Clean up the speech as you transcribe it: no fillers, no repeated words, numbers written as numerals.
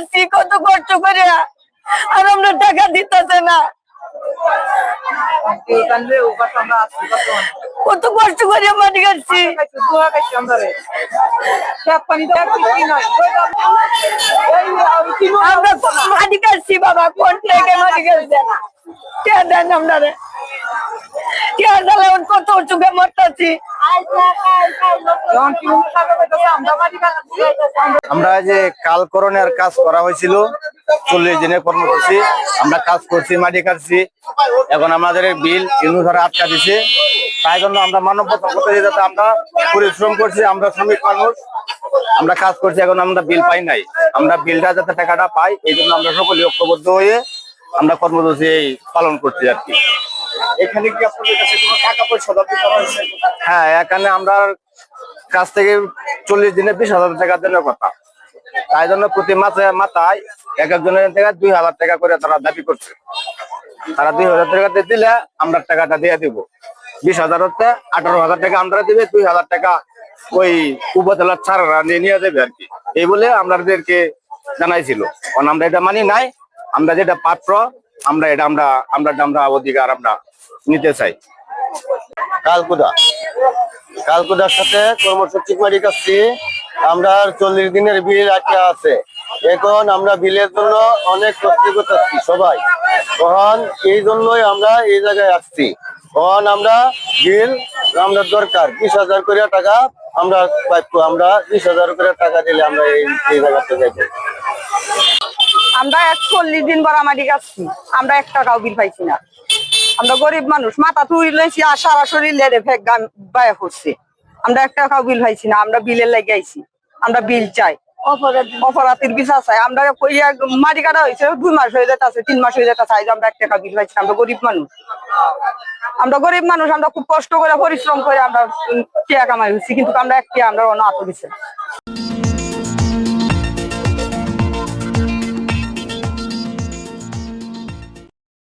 কাটছি কত কষ্ট করে, আর আমরা টাকা দিতেছে না। কত কষ্ট করে মাটি কাটছি, আমরা মাটি কাটছি বাবা, কোন থেকে মাটি কাটছে না দেন আপনারে, কত চুকে মরতেছি। আমরা যে কাল করণের কাজ করা হয়েছিল 40 দিনের কর্মসূচি, আমরা কাজ করছি, মাটি কাটছি। এখন আমাদের বিল ধরে আটকা দিছে, তাই জন্য আমরা মানববন্ধন করতে যেতে আমরা পরিশ্রম করছি, আমরা শ্রমিক মানুষ, আমরা কাজ করছি, এখন আমরা বিল পাই নাই। আমরা বিলটা যাতে টাকাটা পাই, এই জন্য আমরা সকলে ঐক্যবদ্ধ হয়ে আমরা কর্মসূচি পালন করছি আর কি। এখানে কি আপনাদের কাছে কোনো টাকা পয়সা দাবি করা হয়েছে? হ্যাঁ, এখানে আমরা কাছ থেকে 40 দিনে 20,000 টাকা দেওয়ার কথা, তাই জন্য প্রতি মাথায় এক একজনের থেকে 2,000 টাকা করে তারা দাবি করছে। তারা 2,000 টাকা দিলে আমরা টাকাটা দিয়ে দিব। 20,000 হচ্ছে 18,000 টাকা আমরা দিবে, 2,000 টাকা ওই উপজেলার ছাড়া নিয়ে যাবে আর কি। এই বলে আমাদেরকে জানাইছিল, কারণ আমরা এটা মানি নাই। আমরা যেটা পাত্র, আমরা এটা আমরা অধিকার আমরা নিতে চাই। কালকুদার সাথে কর্মসূচি মাটি কাটছি। আমরা 40 দিনের বিল আটকে আছে। এখন আমরা বিলের জন্য অনেক কষ্ট করতেছি সবাই, তখন এই জন্যই আমরা এই জায়গায় আসছি। তখন আমরা বিল আমরা দরকার 20,000 করে টাকা আমরা পাইবো, আমরা 20,000 করে টাকা দিলে আমরা এই জায়গাতে যাইব। আমরা 40 দিন বড় মাটি কাটছি, আমরা 1 টাকাও বিল পাইছি না। আমরা গরিব মানুষ, মাথা তুই লইছি আর সারা শরীর লেড়ে ফেক গান বায়া করছে। আমরা 1 টাকাও বিল পাইছি না, আমরা বিলের লাগে আইছি, আমরা বিল চাই, অপরাধীর বিচার চাই। আমরা মাটি কাটা হয়েছে 2 মাস হয়ে যেতেছে, 3 মাস হয়ে যেতেছে, আমরা 1 টাকা বিল পাইছি না। আমরা গরিব মানুষ, আমরা খুব কষ্ট করে পরিশ্রম করে আমরা টাকা কামাই হচ্ছি, কিন্তু আমরা আমরা অন্য আত্মবিশ্বাস